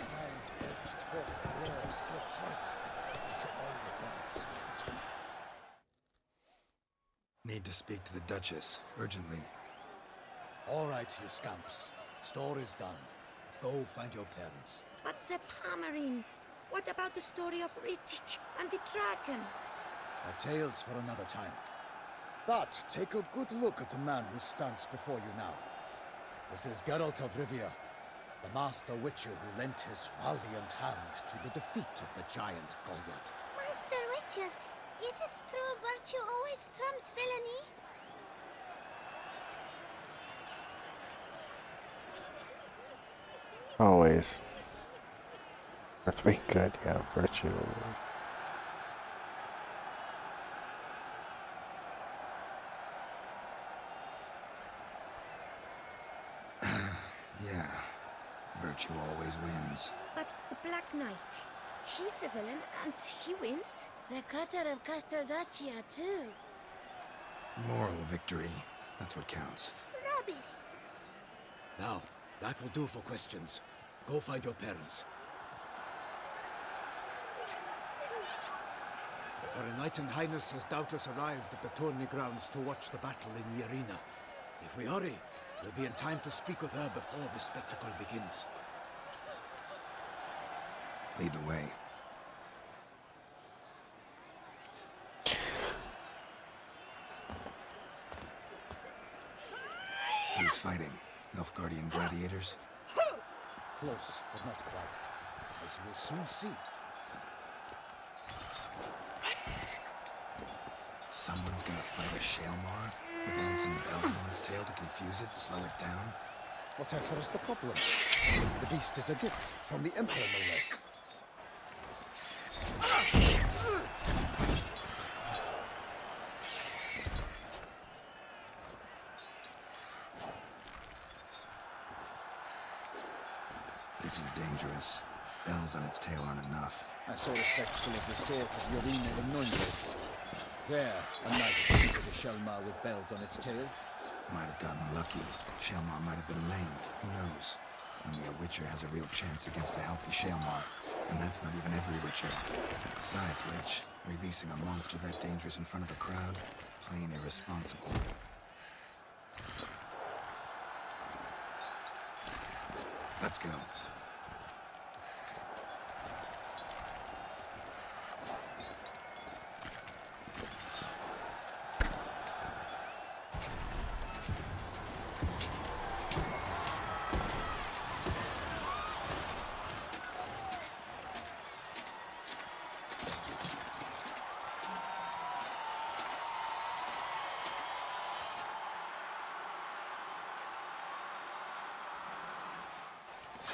giant edged forth the roar so hot it shook all the bells. Need to speak to the Duchess, urgently. All right, you scamps. Story's done. Go find your parents. But the Pomerine, what about the story of Rittik and the dragon? Our tales for another time. But take a good look at the man who stands before you now. This is Geralt of Rivia, the master witcher who lent his valiant hand to the defeat of the giant Goliath. Master Witcher, is it true virtue always trumps villainy? Always. That's pretty good, yeah, virtue. Yeah, virtue always wins. But the Black Knight, he's a villain and he wins. The cutter of Casteldacia, too. Moral victory, that's what counts. Rubbish. Now, that will do for questions. Go find your parents. Her Enlightened Highness has doubtless arrived at the tourney grounds to watch the battle in the arena. If we hurry, we'll be in time to speak with her before the spectacle begins. Lead the way. Who's fighting? Nilfgaardian gladiators? Close, but not quite. As you will soon see. Someone's gonna fight a Shaelmar with only some bells on its tail to confuse it, slow it down? Whatever is the problem? The beast is a gift from the Emperor, no less. This is dangerous. Bells on its tail aren't enough. I saw a spectacle of the sword of Yorina the Noingo. There, a knight defeated a Shaelmar with bells on its tail. Might have gotten lucky. Shaelmar might have been lamed. Who knows? Only a Witcher has a real chance against a healthy Shaelmar. And that's not even every Witcher. Besides which, releasing a monster that dangerous in front of a crowd, plain irresponsible. Let's go.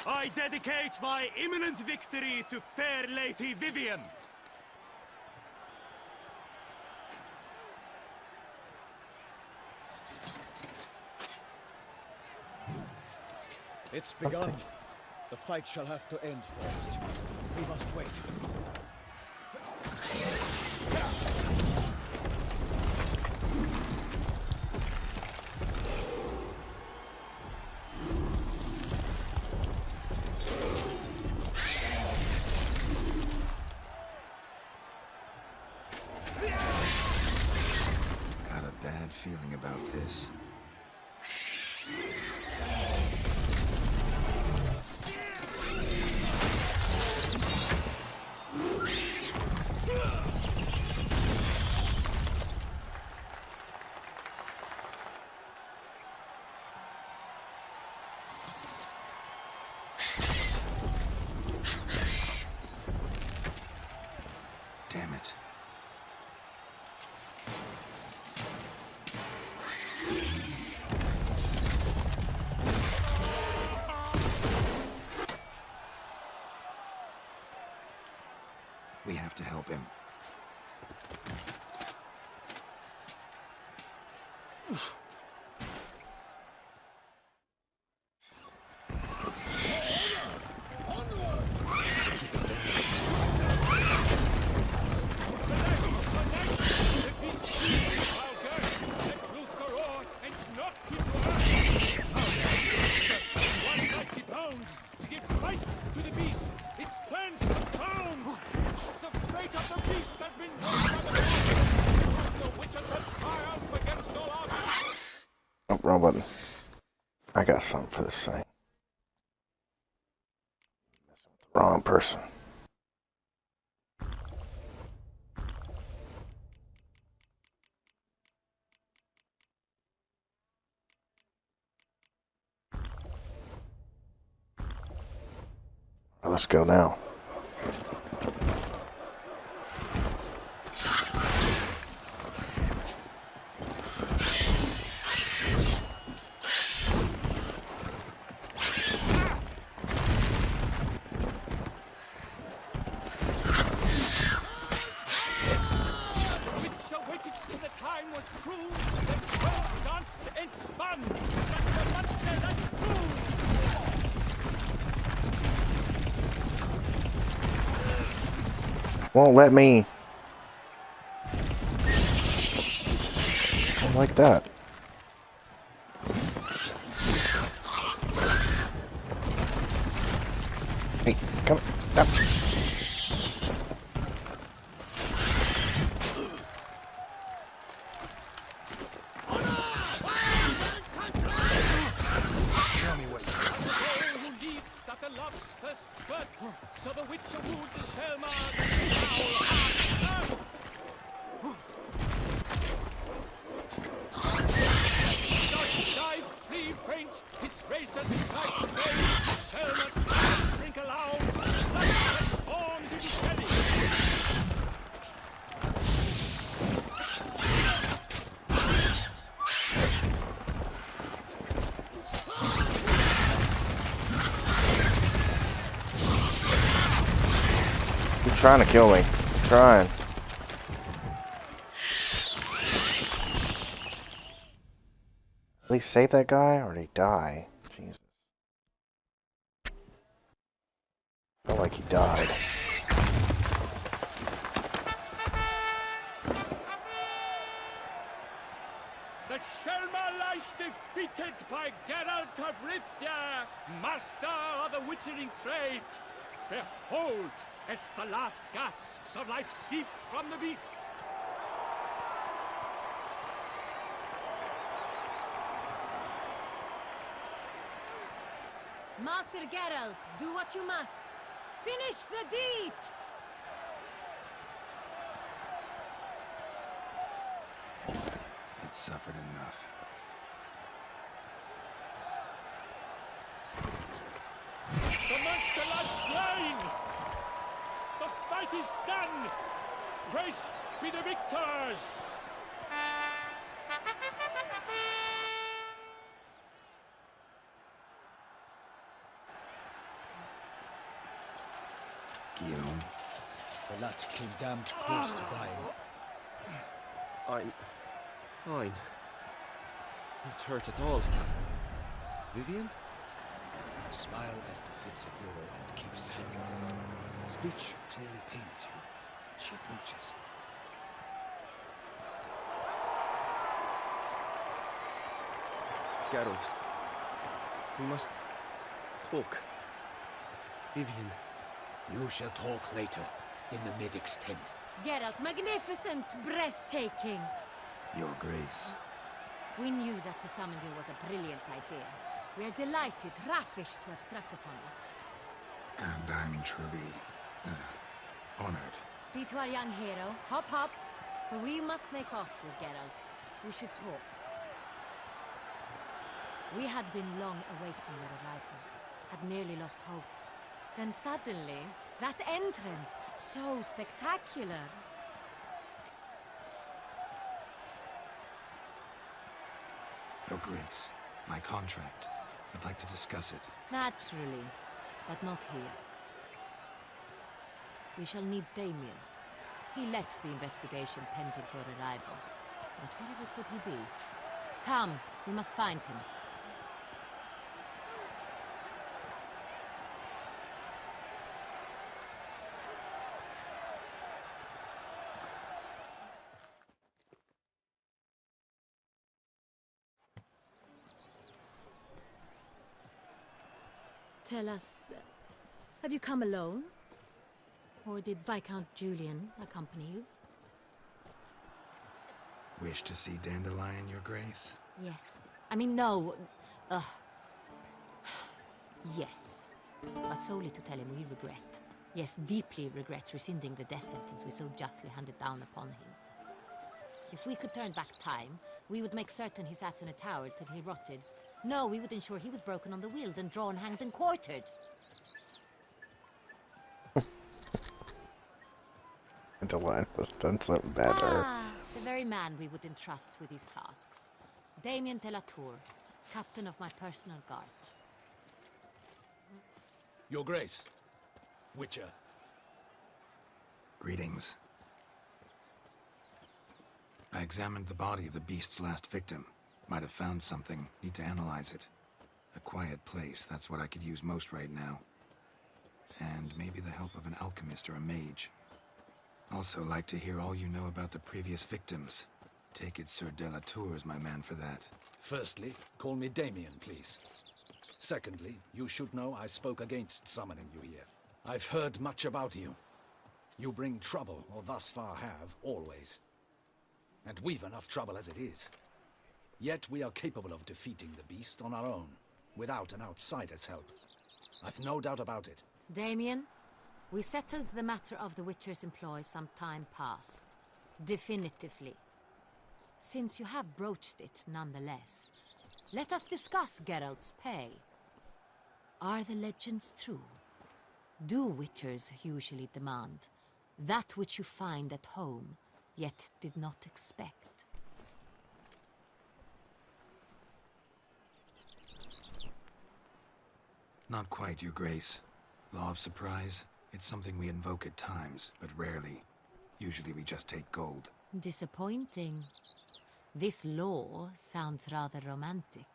I dedicate my imminent victory to fair Lady Vivian. It's begun. The fight shall have to end first. We must wait. Got a bad feeling about this. Damn it. We have to help him. To give life to the beast. Feast has been done by the the witches have triumphed against all odds. Oh, wrong button. I got something for this thing. Messing with the wrong person. Well, let's go now. Won't let me. Don't like that. Hey, come up. So the witcher wooed the Selma. Dive, flee, faint. Its racer strikes pain. Selma's eyes sprinkle out. Blood transforms into jelly. You're trying to kill me. You're trying. At least save that guy or did he die? Jesus. Felt like he died. The Selma lies defeated by Geralt of Rivia, master of the witchering trade. Behold, as the last gasps of life seep from the beast. Master Geralt, do what you must. Finish the deed! It's suffered enough. The monster lies slain! The fight is done! Praised be the victors! Guillaume. The lad came damned close to dying. I'm fine. Not hurt at all. Vivian? Smile as befits a hero and keep silent. Speech clearly pains you. She approaches. Geralt. We must talk. Vivian. You shall talk later, in the medic's tent. Geralt, magnificent, breathtaking. Your Grace. We knew that to summon you was a brilliant idea. We are delighted, ravished to have struck upon it. And I'm truly honored. See to our young hero. Hop, hop. For we must make off with Geralt. We should talk. We had been long awaiting your arrival. Had nearly lost hope. Then suddenly, that entrance, so spectacular. Your Grace, my contract. I'd like to discuss it. Naturally, but not here. We shall need Damien. He led the investigation pending your arrival. But wherever could he be? Come, we must find him. Tell us, have you come alone? Or did Viscount Julian accompany you? Wish to see Dandelion, Your Grace? Yes. I mean, no. Yes. But solely to tell him we regret. Yes, deeply regret rescinding the death sentence we so justly handed down upon him. If we could turn back time, we would make certain he sat in a tower till he rotted. No, we would ensure he was broken on the wheel, then drawn, hanged, and quartered. Dandelion was done something better. Ah, the very man we would entrust with these tasks. Damien de la Tour, captain of my personal guard. Your Grace. Witcher. Greetings. I examined the body of the beast's last victim. Might have found something. Need to analyze it. A quiet place, that's what I could use most right now. And maybe the help of an alchemist or a mage. Also like to hear all you know about the previous victims. Take it Sir de la Tour is my man for that. Firstly, call me Damien, please. Secondly, you should know I spoke against summoning you here. I've heard much about you. You bring trouble, or thus far have, always. And we've enough trouble as it is. Yet we are capable of defeating the beast on our own, without an outsider's help. I've no doubt about it. Damien, we settled the matter of the Witcher's employ some time past. Definitively. Since you have broached it nonetheless, let us discuss Geralt's pay. Are the legends true? Do Witchers usually demand that which you find at home, yet did not expect? Not quite, Your Grace. Law of surprise, it's something we invoke at times, but rarely. Usually we just take gold. Disappointing. This law sounds rather romantic.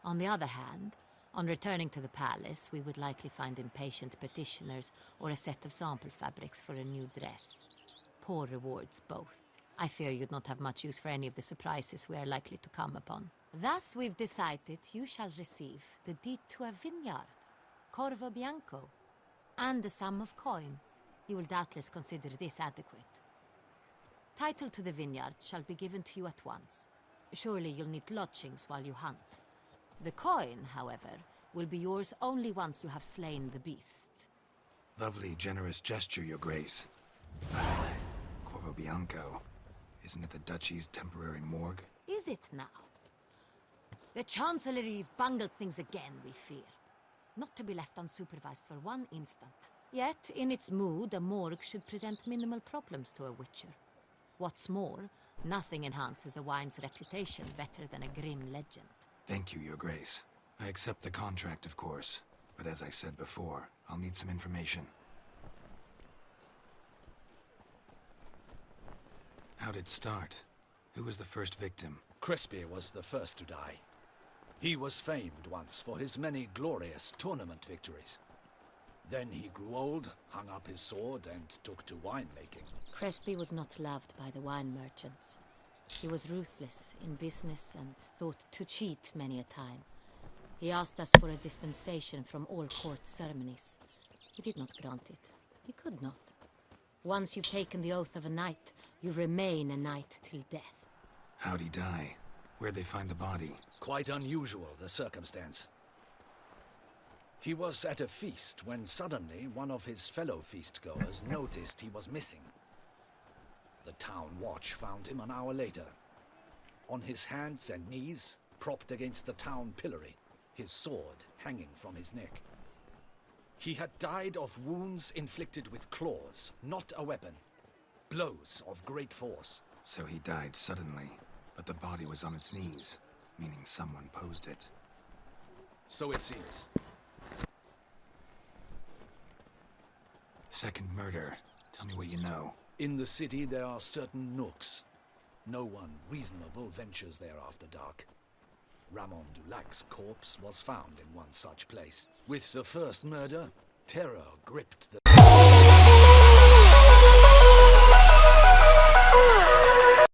On the other hand, on returning to the palace, we would likely find impatient petitioners or a set of sample fabrics for a new dress. Poor rewards, both. I fear you'd not have much use for any of the surprises we are likely to come upon. Thus, we've decided you shall receive the deed to a vineyard, Corvo Bianco, and a sum of coin. You will doubtless consider this adequate. Title to the vineyard shall be given to you at once. Surely you'll need lodgings while you hunt. The coin, however, will be yours only once you have slain the beast. Lovely, generous gesture, Your Grace. Corvo Bianco. Isn't it the Duchy's temporary morgue? Is it now? The Chancellery's bungled things again, we fear. Not to be left unsupervised for one instant. Yet, in its mood, a morgue should present minimal problems to a Witcher. What's more, nothing enhances a wine's reputation better than a grim legend. Thank you, Your Grace. I accept the contract, of course. But as I said before, I'll need some information. How'd it start? Who was the first victim? Crespi was the first to die. He was famed once for his many glorious tournament victories. Then he grew old, hung up his sword, and took to winemaking. Crespi was not loved by the wine merchants. He was ruthless in business and thought to cheat many a time. He asked us for a dispensation from all court ceremonies. We did not grant it. He could not. Once you've taken the oath of a knight, you remain a knight till death. How'd he die? Where'd they find the body? Quite unusual, the circumstance. He was at a feast when suddenly one of his fellow feastgoers noticed he was missing. The town watch found him an hour later. On his hands and knees, propped against the town pillory, his sword hanging from his neck. He had died of wounds inflicted with claws, not a weapon. Blows of great force. So he died suddenly, but the body was on its knees, meaning someone posed it. So it seems. Second murder. Tell me what you know. In the city there are certain nooks. No one reasonable ventures there after dark. Ramon Dulac's corpse was found in one such place. With the first murder, terror gripped the